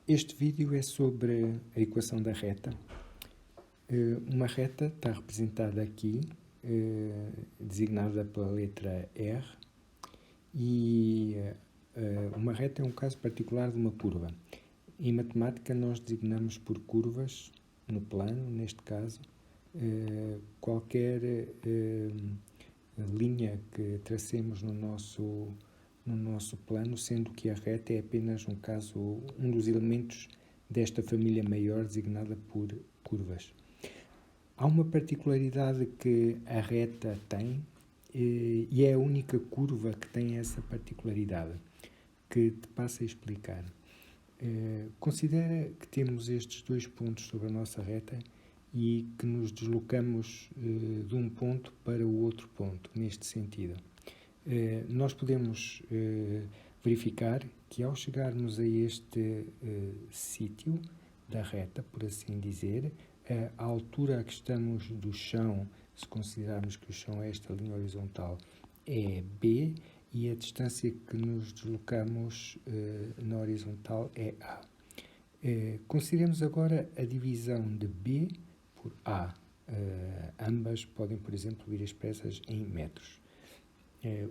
Este vídeo é sobre a equação da reta. Uma reta está representada aqui, designada pela letra R, e uma reta é um caso particular de uma curva. Em matemática nós designamos por curvas, no plano, neste caso, qualquer linha que tracemos no nosso plano, sendo que a reta é apenas um dos elementos desta família maior designada por curvas. Há uma particularidade que a reta tem, e é a única curva que tem essa particularidade, que te passo a explicar. Considera que temos estes dois pontos sobre a nossa reta e que nos deslocamos de um ponto para o outro ponto, neste sentido. Nós podemos verificar que ao chegarmos a este sítio da reta, por assim dizer, a altura a que estamos do chão, se considerarmos que o chão é esta linha horizontal, é B, e a distância que nos deslocamos na horizontal é A. Consideremos agora a divisão de B por A. Ambas podem, por exemplo, vir expressas em metros.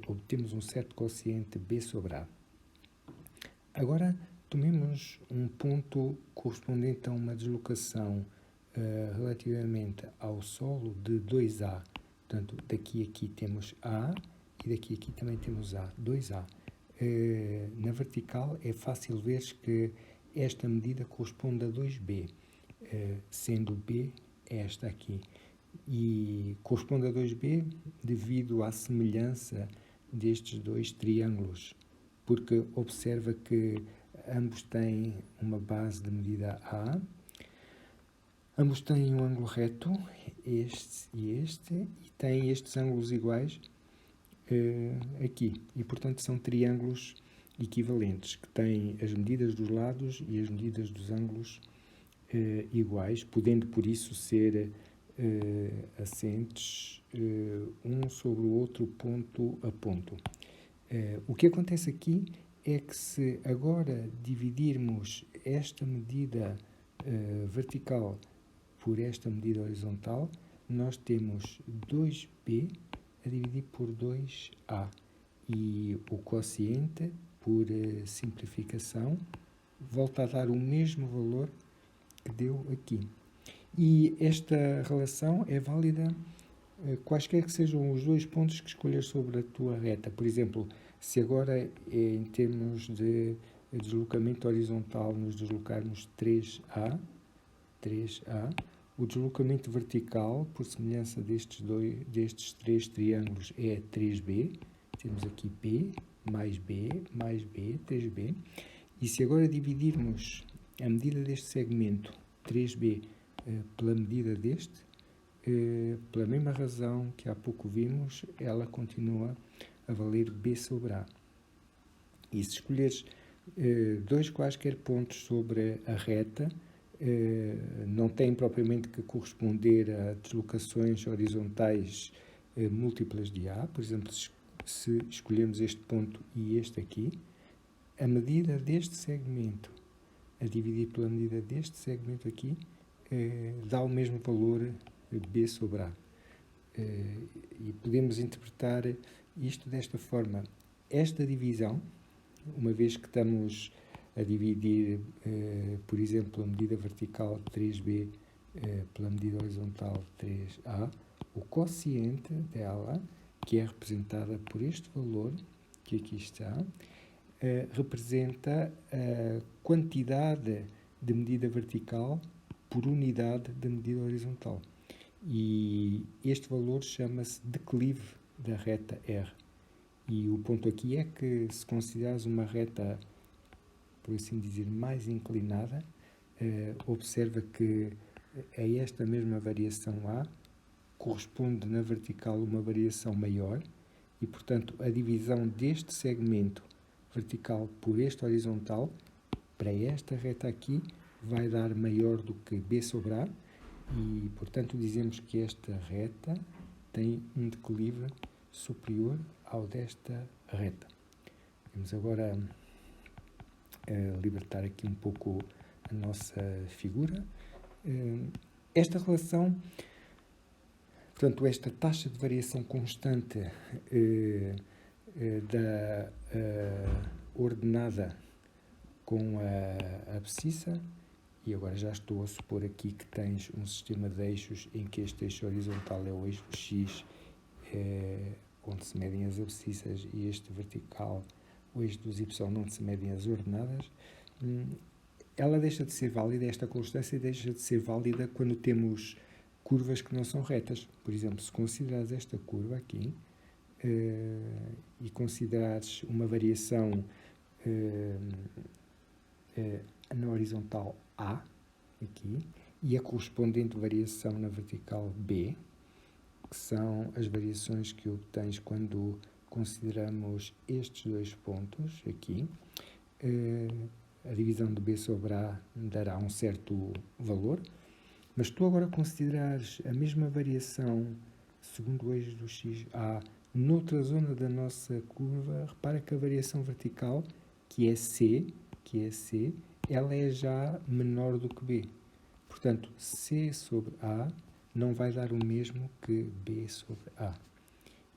Obtemos um certo quociente B sobre A. Agora, tomemos um ponto correspondente a uma deslocação relativamente ao solo de 2A. Portanto, daqui a aqui temos A e daqui a aqui também temos A, 2A. Na vertical é fácil ver que esta medida corresponde a 2B, sendo B esta aqui. E corresponde a 2B devido à semelhança destes dois triângulos, porque observa que ambos têm uma base de medida A, ambos têm um ângulo reto, este, e têm estes ângulos iguais aqui. E, portanto, são triângulos equivalentes, que têm as medidas dos lados e as medidas dos ângulos iguais, podendo, por isso, ser assentes um sobre o outro ponto a ponto. O que acontece aqui é que se agora dividirmos esta medida vertical por esta medida horizontal, nós temos 2B a dividir por 2A e o quociente, por simplificação, volta a dar o mesmo valor que deu aqui. E esta relação é válida quaisquer que sejam os dois pontos que escolhas sobre a tua reta. Por exemplo, se agora em termos de deslocamento horizontal nos deslocarmos 3A, o deslocamento vertical, por semelhança destes três triângulos, é 3B. Temos aqui B, mais B, mais B, 3B. E se agora dividirmos a medida deste segmento, 3B, pela medida deste, pela mesma razão que há pouco vimos, ela continua a valer B sobre A. E se escolheres dois quaisquer pontos sobre a reta, não têm propriamente que corresponder a deslocações horizontais múltiplas de A. Por exemplo, se escolhermos este ponto e este aqui, a medida deste segmento a dividir pela medida deste segmento aqui dá o mesmo valor B sobre A. E podemos interpretar isto desta forma. Esta divisão, uma vez que estamos a dividir, por exemplo, a medida vertical 3B pela medida horizontal 3A, o quociente dela, que é representada por este valor, que aqui está, representa a quantidade de medida vertical por unidade de medida horizontal. E este valor chama-se declive da reta R. E o ponto aqui é que, se considerares uma reta, por assim dizer, mais inclinada, observa que a esta mesma variação A corresponde na vertical uma variação maior e, portanto, a divisão deste segmento vertical por este horizontal, para esta reta aqui, vai dar maior do que B sobre A e, portanto, dizemos que esta reta tem um declive superior ao desta reta. Vamos agora libertar aqui um pouco a nossa figura. Esta relação, portanto, esta taxa de variação constante da ordenada com a abscissa, e agora já estou a supor aqui que tens um sistema de eixos em que este eixo horizontal é o eixo X, onde se medem as abscissas, e este vertical, o eixo dos Y, onde se medem as ordenadas. Ela deixa de ser válida, esta constância deixa de ser válida quando temos curvas que não são retas. Por exemplo, se considerares esta curva aqui e considerares uma variação na horizontal A, aqui, e a correspondente variação na vertical B, que são as variações que obtens quando consideramos estes dois pontos aqui. A divisão de B sobre A dará um certo valor, mas tu agora considerares a mesma variação segundo o eixo do XA noutra zona da nossa curva, repara que a variação vertical, que é C, ela é já menor do que B. Portanto, C sobre A não vai dar o mesmo que B sobre A.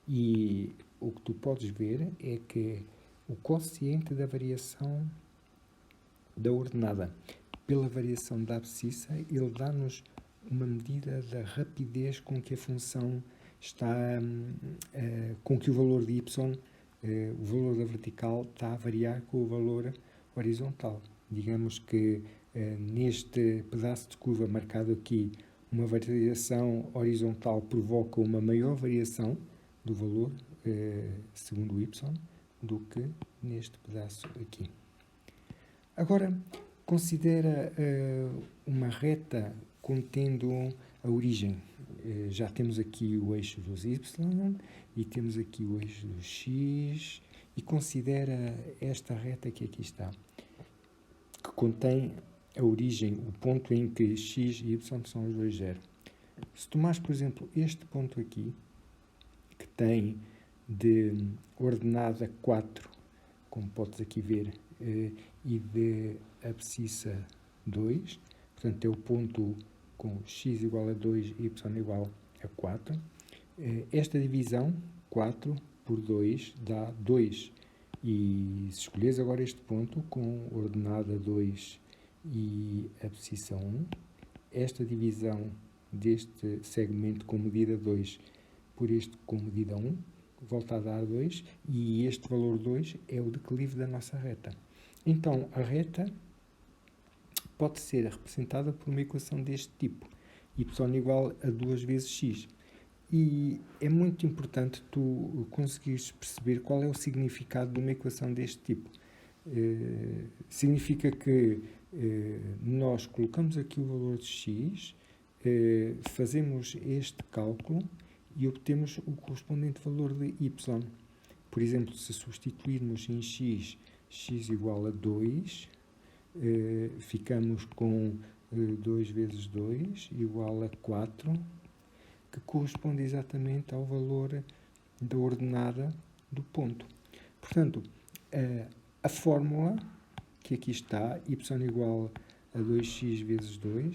E o que tu podes ver é que o quociente da variação da ordenada pela variação da abscissa, ele dá-nos uma medida da rapidez com que a função está, com que o valor de y, o valor da vertical, está a variar com o valor horizontal. Digamos que neste pedaço de curva marcado aqui, uma variação horizontal provoca uma maior variação do valor segundo o y do que neste pedaço aqui. Agora, considera uma reta contendo a origem. Já temos aqui o eixo dos y e temos aqui o eixo do x, e considera esta reta que aqui está, que contém a origem, o ponto em que x e y são os dois zero. Se tomares, por exemplo, este ponto aqui, que tem de ordenada 4, como podes aqui ver, e de abscissa 2, portanto é o ponto com x igual a 2 e y igual a 4. Esta divisão, 4 por 2, dá 2. E se escolheres agora este ponto com ordenada 2 e abscissa 1, esta divisão deste segmento com medida 2 por este com medida 1, volta a dar 2, e este valor 2 é o declive da nossa reta. Então, a reta pode ser representada por uma equação deste tipo, y igual a 2 vezes x. E é muito importante tu conseguires perceber qual é o significado de uma equação deste tipo. Significa que nós colocamos aqui o valor de x, fazemos este cálculo e obtemos o correspondente valor de y. Por exemplo, se substituirmos em x igual a 2, ficamos com 2 vezes 2 igual a 4, que corresponde exatamente ao valor da ordenada do ponto. Portanto, a fórmula que aqui está, y igual a 2x vezes 2,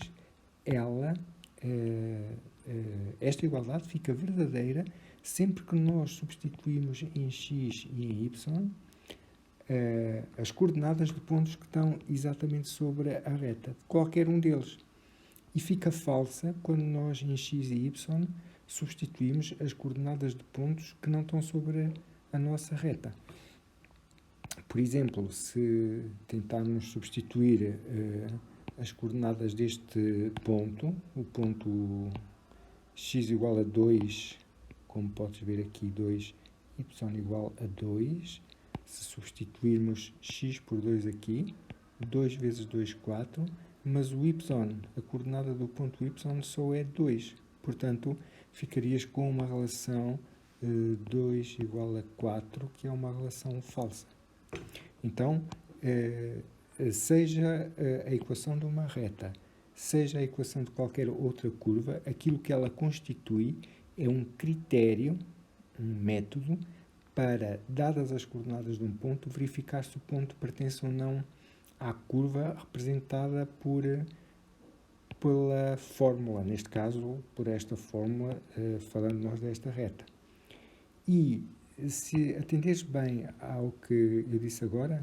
esta igualdade fica verdadeira sempre que nós substituímos em x e em y as coordenadas de pontos que estão exatamente sobre a reta, qualquer um deles. E fica falsa quando nós em x e y substituímos as coordenadas de pontos que não estão sobre a nossa reta. Por exemplo, se tentarmos substituir as coordenadas deste ponto, o ponto x igual a 2, como podes ver aqui, 2, y igual a 2, se substituirmos x por 2 aqui, 2 vezes 2, 4, mas o y, a coordenada do ponto y, só é 2. Portanto, ficarias com uma relação 2 igual a 4, que é uma relação falsa. Então, seja a equação de uma reta, seja a equação de qualquer outra curva, aquilo que ela constitui é um critério, um método, para, dadas as coordenadas de um ponto, verificar se o ponto pertence ou não à curva representada pela fórmula, neste caso, por esta fórmula, falando nós desta reta. E se atenderes bem ao que eu disse agora,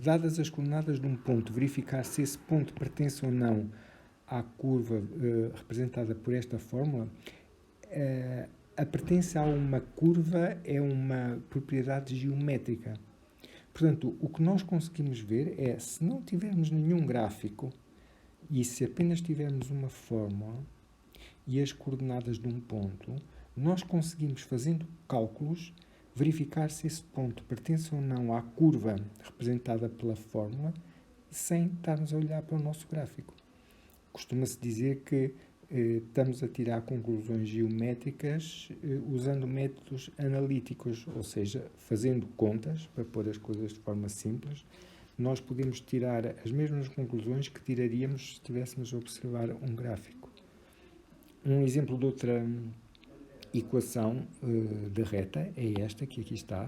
dadas as coordenadas de um ponto, verificar se esse ponto pertence ou não à curva representada por esta fórmula, a pertença a uma curva é uma propriedade geométrica. Portanto, o que nós conseguimos ver é, se não tivermos nenhum gráfico e se apenas tivermos uma fórmula e as coordenadas de um ponto, nós conseguimos, fazendo cálculos, verificar se esse ponto pertence ou não à curva representada pela fórmula, sem estarmos a olhar para o nosso gráfico. Costuma-se dizer que estamos a tirar conclusões geométricas usando métodos analíticos, ou seja, fazendo contas, para pôr as coisas de forma simples, nós podemos tirar as mesmas conclusões que tiraríamos se estivéssemos a observar um gráfico. Um exemplo de outra equação de reta é esta, que aqui está.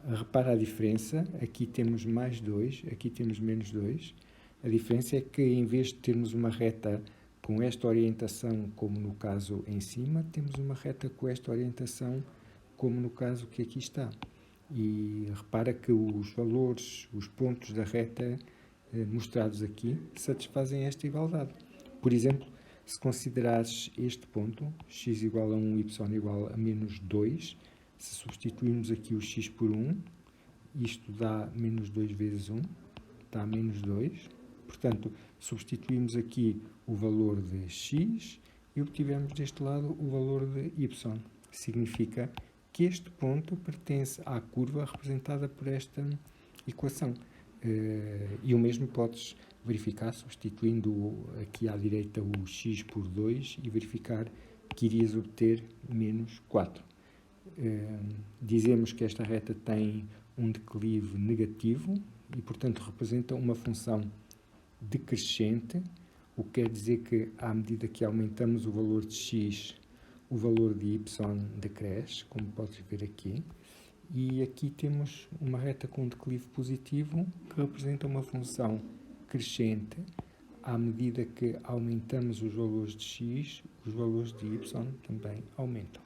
Repara a diferença, aqui temos mais 2, aqui temos menos 2. A diferença é que, em vez de termos uma reta com esta orientação, como no caso em cima, temos uma reta com esta orientação, como no caso que aqui está. E repara que os valores, os pontos da reta mostrados aqui, satisfazem esta igualdade. Por exemplo, se considerares este ponto, x igual a 1, y igual a menos 2, se substituirmos aqui o x por 1, isto dá menos 2 vezes 1, dá menos 2. Portanto, substituímos aqui o valor de x e obtivemos deste lado o valor de y. Significa que este ponto pertence à curva representada por esta equação. E o mesmo podes verificar substituindo aqui à direita o x por 2 e verificar que irias obter menos 4. Dizemos que esta reta tem um declive negativo e, portanto, representa uma função decrescente, o que quer dizer que, à medida que aumentamos o valor de x, o valor de y decresce, como podes ver aqui. E aqui temos uma reta com declive positivo, que representa uma função crescente. À medida que aumentamos os valores de x, os valores de y também aumentam.